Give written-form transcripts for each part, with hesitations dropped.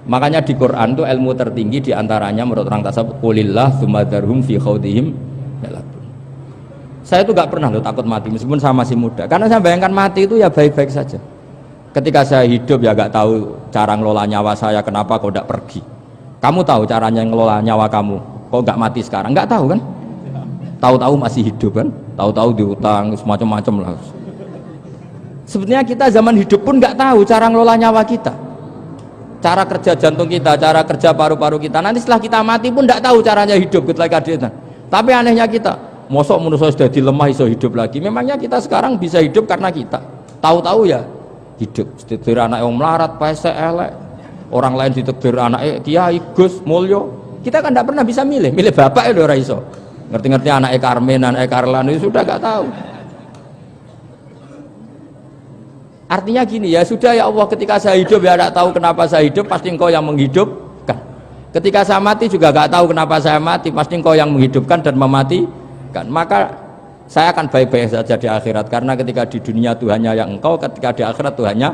Makanya di Quran itu ilmu tertinggi diantaranya menurut orang tasawuf qulillah tsumma dzarhum fi khaudihim yalabun. Saya itu gak pernah loh takut mati meskipun saya masih muda, karena saya bayangkan mati itu ya baik-baik saja. Ketika saya hidup ya gak tahu cara ngelola nyawa saya, kenapa kok gak pergi. Kamu tahu caranya ngelola nyawa kamu, kok gak mati sekarang? Gak tahu kan? Tahu-tahu masih hidup kan? Tahu-tahu diutang semacam-macam lah. Sebetulnya kita zaman hidup pun gak tahu cara ngelola nyawa kita, cara kerja jantung kita, cara kerja paru-paru kita. Nanti setelah kita mati pun tidak tahu caranya hidup ketika dia. Tapi anehnya kita, mosok manusia sudah dilemah iso hidup lagi. Memangnya kita sekarang bisa hidup karena kita tahu-tahu ya hidup. Ditekdir anak yang melarat, pesek, elek. Orang lain ditekdir anak Kiai, Gus, Mulyo. Kita kan tidak pernah bisa milih bapak itu ora iso. Ngerti-ngerti anak Karmen, anak Karlan itu sudah gak tahu. Artinya gini, ya sudah ya Allah, ketika saya hidup ya tidak tahu kenapa saya hidup, pasti engkau yang menghidupkan. Ketika saya mati juga gak tahu kenapa saya mati, pasti engkau yang menghidupkan dan mematikan. Maka saya akan baik-baik saja di akhirat, karena ketika di dunia Tuhannya yang engkau, ketika di akhirat Tuhannya,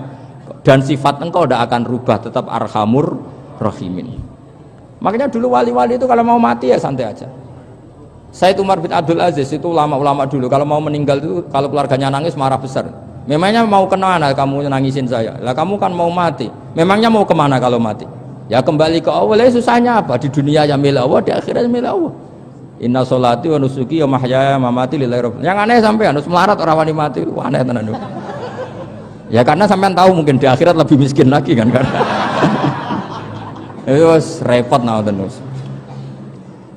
dan sifat engkau tidak akan rubah, tetap arhamur rahimin. Makanya dulu wali-wali itu kalau mau mati ya santai aja. Said Umar bin Abdul Aziz itu ulama-ulama dulu, kalau mau meninggal itu kalau keluarganya nangis marah besar. Memangnya mau kemana kamu nangisin saya? Lah kamu kan mau mati. Memangnya mau kemana kalau mati? Ya kembali ke Allah. Susahnya apa? Di dunia ya milik Allah, di akhirat milik Allah. Inna sholati wa nusuki wa mahyaya wa mamati lillahi rabbil. Yang aneh sampai harus melarat orang wani mati. Wah, aneh tenan. Ya karena sampean tahu mungkin di akhirat lebih miskin lagi kan karena. Itu repot terus.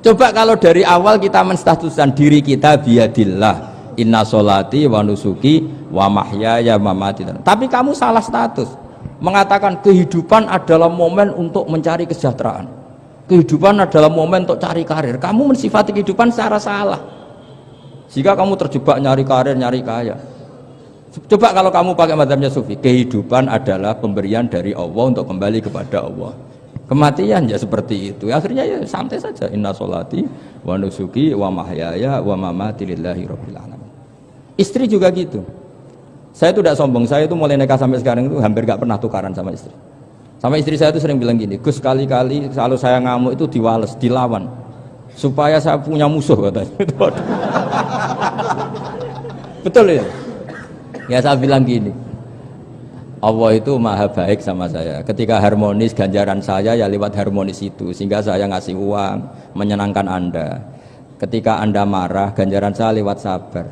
Coba kalau dari awal kita menstatuskan diri kita biadillah. Inna sholati wa nusuki wa mahyaya wa mamati. Tapi kamu salah status, mengatakan kehidupan adalah momen untuk mencari kesejahteraan, kehidupan adalah momen untuk cari karir. Kamu mensifati kehidupan secara salah, jika kamu terjebak nyari karir, nyari kaya. Coba kalau kamu pakai mazhabnya Sufi, kehidupan adalah pemberian dari Allah untuk kembali kepada Allah. Kematian ya seperti itu, akhirnya ya santai saja. Inna sholati wa nusuki wa mahyaya wa mamati lillahi rabbil alamin. Istri juga gitu. Saya itu tidak sombong, saya itu mulai nikah sampai sekarang itu hampir gak pernah tukaran sama istri. Sama istri saya itu sering bilang gini, Gus, kali-kali kalau saya ngamuk itu diwales, dilawan, supaya saya punya musuh katanya. Betul ya? Ya saya bilang gini, Allah itu maha baik sama saya. Ketika harmonis, ganjaran saya ya lewat harmonis itu, sehingga saya ngasih uang menyenangkan Anda. Ketika Anda marah, ganjaran saya lewat sabar.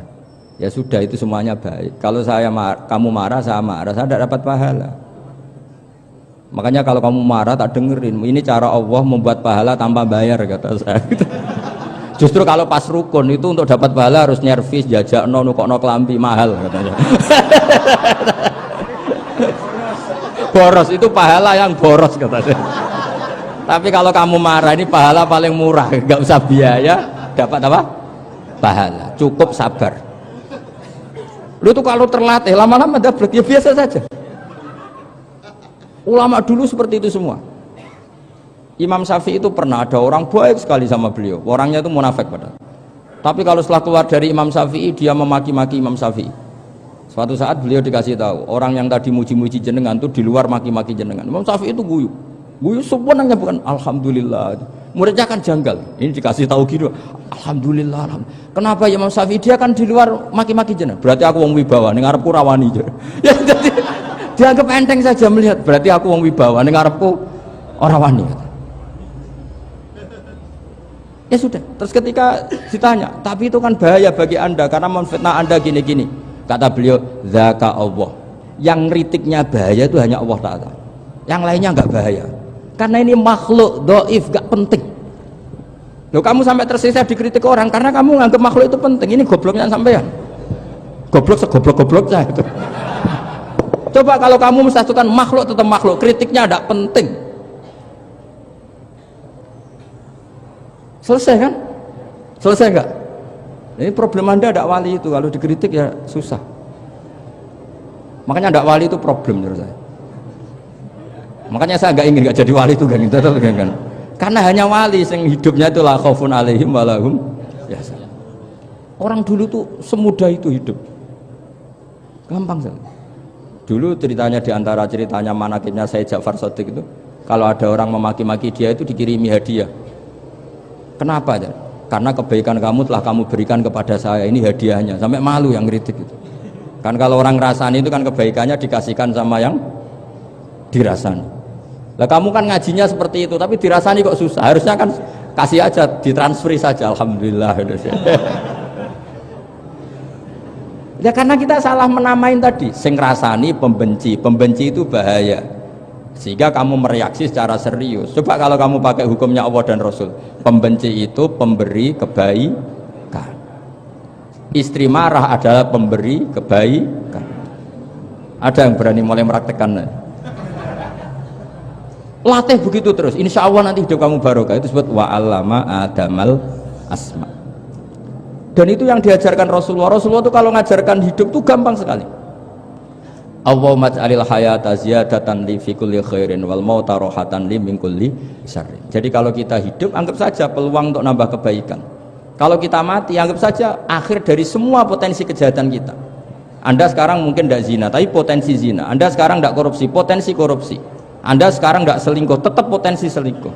Ya sudah, itu semuanya baik. Kalau kamu marah, saya tidak dapat pahala. Makanya kalau kamu marah tak dengerin. Ini cara Allah membuat pahala tanpa bayar, kata saya. Justru kalau pas rukun itu untuk dapat pahala harus nyervis, jajak nukokno kelambi mahal katanya. Boros itu pahala yang boros katanya. Tapi kalau kamu marah ini pahala paling murah, nggak usah biaya, dapat apa? Pahala. Cukup sabar. Lu tuh kalau terlatih lama-lama dapat ya biasa saja. Ulama dulu seperti itu semua. Imam Syafi'i itu pernah ada orang baik sekali sama beliau. Orangnya itu munafik padahal. Tapi kalau setelah keluar dari Imam Syafi'i dia memaki-maki Imam Syafi'i. Suatu saat beliau dikasih tahu, orang yang tadi muji-muji jenengan itu di luar maki-maki jenengan. Imam Syafi'i itu guyu. Guyu sebenarnya bukan alhamdulillah. Muridnya kan janggal. Ini dikasih tahu gitu. Alhamdulillah. Kenapa Imam Syafi'i dia kan di luar maki-maki jenengan? Berarti aku wong wibawa, ning ngarepku rawani. Ya jadi dianggap enteng saja melihat. Berarti aku wong wibawa, ning ngarepku ora wani. Ya sudah. Terus ketika ditanya, tapi itu kan bahaya bagi Anda karena memfitnah Anda gini-gini. Kata beliau, zaka Allah. Yang ngritiknya bahaya itu hanya Allah Ta'ala. Yang lainnya enggak bahaya. Karena ini makhluk dhaif, enggak penting. Loh, kamu sampai tersisa dikritik orang karena kamu nganggap makhluk itu penting. Ini gobloknya sampean. Goblok segoblok-gobloknya itu. Coba kalau kamu mensatukan makhluk tetap makhluk, kritiknya enggak penting. Selesai kan? Selesai enggak? Ini problem Anda ada wali itu, kalau dikritik ya susah. Makanya ada wali itu problem menurut saya. Makanya saya nggak ingin nggak jadi wali itu kan. Karena hanya wali yang hidupnya itu la khaufun alaihim wa lahum yahzanun. Orang dulu tuh semudah itu hidup. Gampang sekali. Dulu ceritanya diantara ceritanya manakibnya Sayyid Ja'far Shadiq itu, kalau ada orang memaki-maki dia itu dikirimi hadiah. Kenapa ya? Karena kebaikan kamu telah kamu berikan kepada saya, ini hadiahnya. Sampai malu yang ngeritik itu. Kan kalau orang ngerasani itu kan kebaikannya dikasihkan sama yang dirasani. Lah kamu kan ngajinya seperti itu, tapi dirasani kok susah. Harusnya kan kasih aja, ditransferi saja. Alhamdulillah. Ya karena kita salah menamain tadi. Sing ngrasani pembenci, pembenci itu bahaya. Sehingga kamu mereaksi secara serius. Coba kalau kamu pakai hukumnya Allah dan Rasul, pembenci itu pemberi kebaikan, istri marah adalah pemberi kebaikan. Ada yang berani mulai meraktekan? Latih begitu terus, insya Allah nanti hidup kamu barokah. Itu disebut wa'allama adamal asma. Dan itu yang diajarkan Rasulullah. Rasulullah itu kalau ngajarkan hidup itu gampang sekali. Allahumma ja'alil hayata ziyadatan li fi kulli khairin wal mauta rohatan li min kulli syarrin. Jadi kalau kita hidup anggap saja peluang untuk nambah kebaikan. Kalau kita mati anggap saja akhir dari semua potensi kejahatan kita. Anda sekarang mungkin tidak zina tapi potensi zina. Anda sekarang tidak korupsi, potensi korupsi. Anda sekarang tidak selingkuh, tetap potensi selingkuh.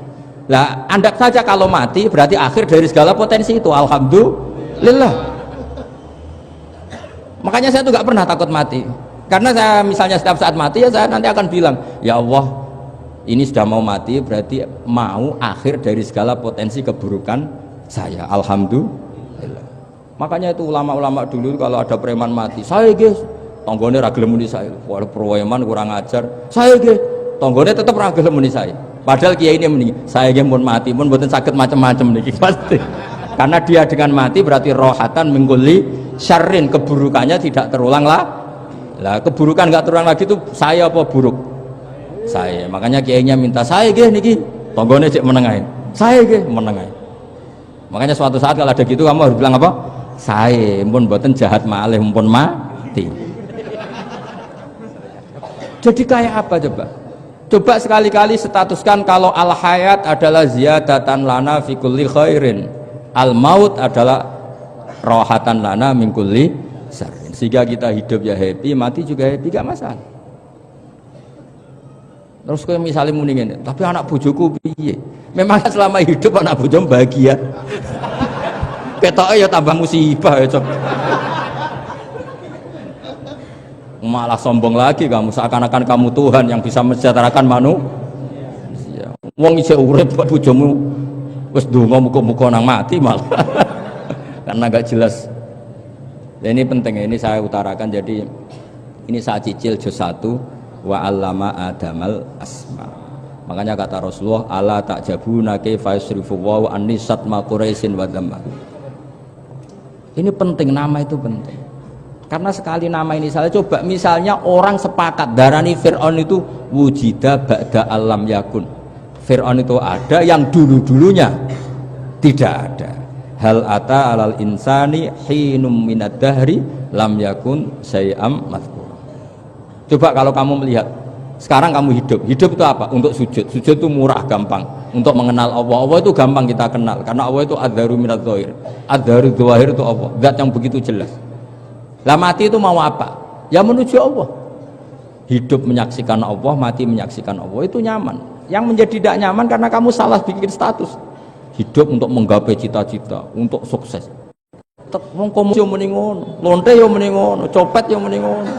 Lah anggap saja kalau mati berarti akhir dari segala potensi itu. Alhamdulillah. Makanya saya tuh gak pernah takut mati. Karena saya misalnya setiap saat mati ya saya nanti akan bilang, ya Allah ini sudah mau mati berarti mau akhir dari segala potensi keburukan saya. Alhamdulillah. Makanya itu ulama-ulama dulu kalau ada preman mati, saya guys tonggone ra gelem muni saya. Wah preman kurang ajar. Saya guys tonggone tetap ra gelem muni saya. Padahal kiai ini muni, saya guys pun mati pun mboten saged macam-macam niki pasti. Karena dia dengan mati berarti rohatan mengguli syarrin, keburukannya tidak terulang lah. Lah keburukan nggak terulang lagi itu saya apa buruk? Saya. Makanya kiainya minta saya nggih niki tonggone cek menengahin. Saya nggih menengahin. Makanya suatu saat kalau ada gitu kamu harus bilang apa? Saya pun mboten jahat malih pun mati. Jadi kayak apa coba? Coba sekali-kali statuskan kalau al hayat adalah ziyadatan lana fi kulli khairin. Al maut adalah rohatan lana min kulli syarrin. Sehingga kita hidup ya happy, mati juga happy, gak masalah. Terus kayak misalnya muni ngene, tapi anak bojoku piye? Memang selama hidup anak bojomu bahagia. Ketoke ya tambah musibah ya, Cok. Malah sombong lagi kamu, seakan-akan kamu Tuhan yang bisa mensejahterakan manusia. Wong isih urip kok bojomu wis ndonga muga-muga nang mati malah. Karena gak jelas. Dan ini penting, ini saya utarakan. Jadi ini saya cicil juz 1 wa 'allama adamal asma. Makanya kata Rasulullah, ala ta'jabuna kaifa yusrifu wa annisat ma quraisin wa dhamma. Ini penting, nama itu penting. Karena sekali nama ini salah, coba misalnya orang sepakat darani Fir'aun itu wujida ba'da alam yakun. Fir'aun itu ada yang dulu-dulunya tidak ada. Hal ata alal insani hinum minad dahri lam yakun syai'am madhkur. Coba kalau kamu melihat sekarang kamu hidup itu apa? Untuk sujud. Sujud itu murah, gampang. Untuk mengenal Allah. Allah itu gampang kita kenal karena Allah itu adzaru minadz dzahir. Adzaru dzahir itu Allah, zat yang begitu jelas. Lah mati itu mau apa? Ya menuju Allah. Hidup menyaksikan Allah, mati menyaksikan Allah, itu nyaman. Yang menjadi tidak nyaman karena kamu salah bikin status. Hidup untuk menggapai cita-cita, untuk sukses. Wong komo yo muni ngono, lonte yo muni ngono, copet yo muni ngono.